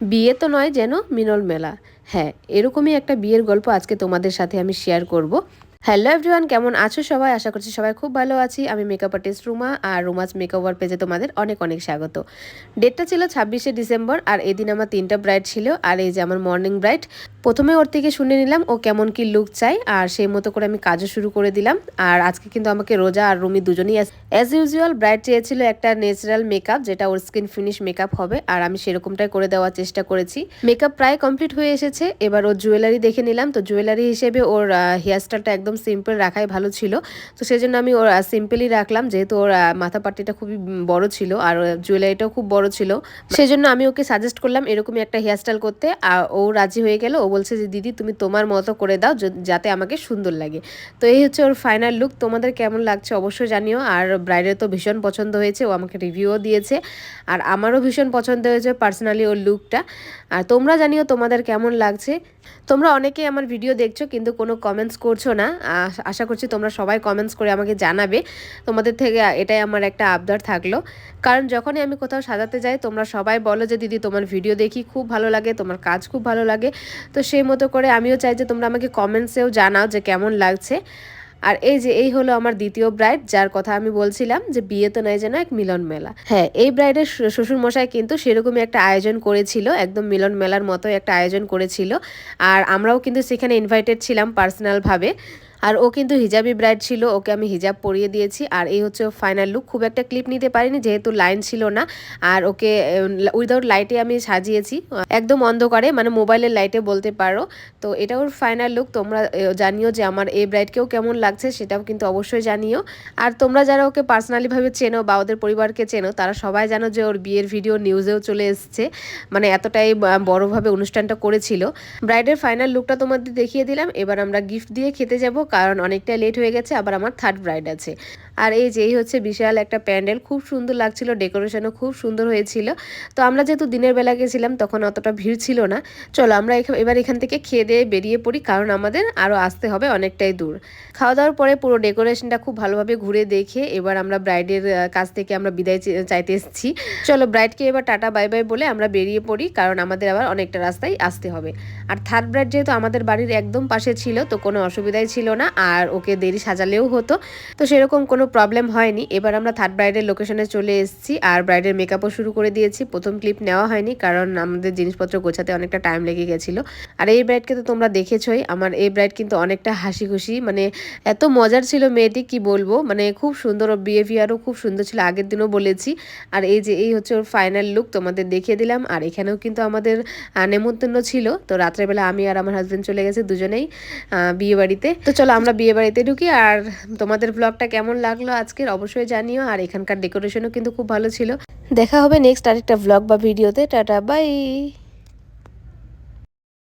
বিয়ে তো নয় যেন মিলন মেলা। হ্যাঁ, এরকমই একটা বিয়ের গল্প আজকে তোমাদের সাথে আমি শেয়ার করব। হ্যালো এভরিওয়ান, কেমন আছো সবাই? আশা করছি সবাই খুব ভালো আছি। আমি মেকআপ আর্টিস্ট রুমা, আর রুমাস মেকওভার পেজে তোমাদের অনেক অনেক স্বাগত। ডেটটা ছিল 26শে ডিসেম্বর, আর এদিন আমার 3টা ব্রাইড ছিল। আর এই যে আমার মর্নিং ব্রাইড, প্রথমে ওর থেকে শুনে নিলাম ও কেমন কি লুক চাই, আর সেই মতো করে আমি কাজও শুরু করে দিলাম। আর আজকে কিন্তু আমাকে রোজা আর রুমি দুজনেই অ্যাজ ইউজুয়াল ব্রাইড চেয়েছিল একটা ন্যাচারাল মেকআপ, যেটা ওর স্কিন ফিনিশ মেকআপ হবে, আর আমি সেরকমটাই করে দেওয়ার চেষ্টা করেছি। মেকআপ প্রায় কমপ্লিট হয়ে এসেছে। এবার ওর জুয়েলারি দেখে নিলাম। তো জুয়েলারি হিসেবে ওর হেয়ারস্টাইলটা একদম সিম্পল রাখাই ভালো ছিল। তো সেই জন্য আমি ওর সিম্পলই রাখলাম, যেহেতু ওর মাথা পাট্টিটা খুবই বড় ছিল আর জুয়েলারিটাও খুব বড় ছিল। সেই জন্য আমি ওকে সাজেস্ট করলাম এরকমই একটা হেয়ারস্টাইল করতে, আর ও রাজি হয়ে গেল। ও বলছে যে দিদি তুমি তোমার মতো করে দাও, যাতে আমাকে সুন্দর লাগে। তো এই হচ্ছে ওর ফাইনাল লুক। তোমাদের কেমন লাগছে অবশ্যই জানিও। আর ব্রাইডের তো ভীষণ পছন্দ হয়েছে, ও আমাকে রিভিউও দিয়েছে, আর আমারও ভীষণ পছন্দ হয়েছে পার্সোনালি ওর লুকটা। আর তোমরা জানিও তোমাদের কেমন লাগছে। তোমরা অনেকেই আমার ভিডিও দেখছো কিন্তু কোনো কমেন্টস করছো না। আশা করছি তোমরা সবাই কমেন্টস করে আমাকে জানাবে। তোমাদের থেকে এটাই আমার একটা আবদার থাকলো, কারণ যখনই আমি কোথাও সাজাতে যাই তোমরা সবাই বলো যে দিদি তোমার ভিডিও দেখি খুব ভালো লাগে, তোমার কাজ খুব ভালো লাগে। তো সেই মতো করে আমিও চাই যে তোমরা আমাকে কমেন্টসেও জানাও যে কেমন লাগছে। আর এই হলো আমার দ্বিতীয় ব্রাইড, যার কথা আমি বলছিলাম যে বিয়ে তো নয় যেন এক মিলন মেলা। হ্যাঁ, এই ব্রাইডের শ্বশুর মশাই কিন্তু সেরকমই একটা আয়োজন করেছিল, একদম মিলন মেলার মতো একটা আয়োজন করেছিল। আর আমরাও কিন্তু সেখানে ইনভাইটেড ছিলাম পার্সোনালভাবে। আর ও কিন্তু হিজাবি ব্রাইড ছিল, ওকে আমি হিজাব পরিয়ে দিয়েছি। আর এই হচ্ছে ফাইনাল লুক। খুব একটা ক্লিপ নিতে পারিনি যেহেতু লাইন ছিল না। আর ওকে উইদাউট লাইটে আমি সাজিয়েছি, একদম অন্ধকারে, মানে মোবাইলের লাইটে বলতে পারো। তো এটা ওর ফাইনাল লুক। তোমরা জানিও যে আমার এই ব্রাইডকেও কেমন লাগছে, সেটাও কিন্তু অবশ্যই জানিও। আর তোমরা যারা ওকে পার্সোনালিভাবে চেনো বা ওদের পরিবারকে চেনো, তারা সবাই জানো যে ওর বিয়ের ভিডিও নিউজেও চলে এসছে, মানে এতটাই বড়োভাবে অনুষ্ঠানটা করেছিল। ব্রাইডের ফাইনাল লুকটা তোমাদের দেখিয়ে দিলাম। এবার আমরা গিফট দিয়ে খেতে যাব, কারণ অনেকটা লেট হয়ে গেছে, আবার আমার থার্ড ব্রাইড আছে। আর এই হচ্ছে বিশাল একটা প্যান্ডেল, খুব সুন্দর লাগছিল, ডেকোরেশনও খুব সুন্দর হয়েছিল। তো আমরা যেহেতু দিনের বেলা গেছিলাম তখন অতটা ভিড় ছিল না। চলো আমরা এবার এখান থেকে খেয়ে দিয়ে বেরিয়ে পড়ি, কারণ আমাদের আরও আসতে হবে অনেকটাই দূর। খাওয়া দাওয়ার পরে পুরো ডেকোরেশনটা খুব ভালোভাবে ঘুরে দেখে এবার আমরা ব্রাইডের কাছ থেকে আমরা বিদায় চাইতে এসেছি। চলো ব্রাইডকে এবার টাটা বাই বাই বলে আমরা বেরিয়ে পড়ি, কারণ আমাদের আবার অনেকটা রাস্তায় আসতে হবে। আর থার্ড ব্রাইড যেহেতু আমাদের বাড়ির একদম পাশে ছিল, তো কোনো অসুবিধাই ছিল না, আর ওকে দেরি সাজালেও হতো, তো সেরকম কোনো প্রবলেম হয়নি। এবার আমরা থার্ড ব্রাইডের লোকেশনে চলে এসেছি, আর ব্রাইডের মেকআপও শুরু করে দিয়েছি। প্রথম ক্লিপ নেওয়া হয়নি, কারণ আমাদের জিনিসপত্র গোছাতে অনেকটা টাইম লেগে গেছিলো। আর এই ব্রাইডকে তো তোমরা দেখেছোই। আমার এই ব্রাইড কিন্তু অনেকটা হাসি খুশি, মানে এত মজার ছিল মেয়েটি, কি বলবো, মানে খুব সুন্দর। ওর বিহেভিয়ারও খুব সুন্দর ছিল, আগের দিনও বলেছি। আর এই হচ্ছে ওর ফাইনাল লুক, তোমাদের দেখিয়ে দিলাম। আর এখানেও কিন্তু আমাদের নেমন্তন্ন ছিল। তো রাত্রেবেলা আমি আর আমার হাজবেন্ড চলে গেছে দুজনেই বিয়ে বাড়িতে। তো চলো আমরা বিয়ে বাড়িতে ঢুকি। আর তোমাদের ব্লগটা কেমন লাগলো আজকের অবশ্যই জানিও। আর এখানকার ডেকোরেশনও কিন্তু খুব ভালো ছিল। দেখা হবে নেক্সট আরেকটা ব্লগ বা ভিডিওতে। Tata bye.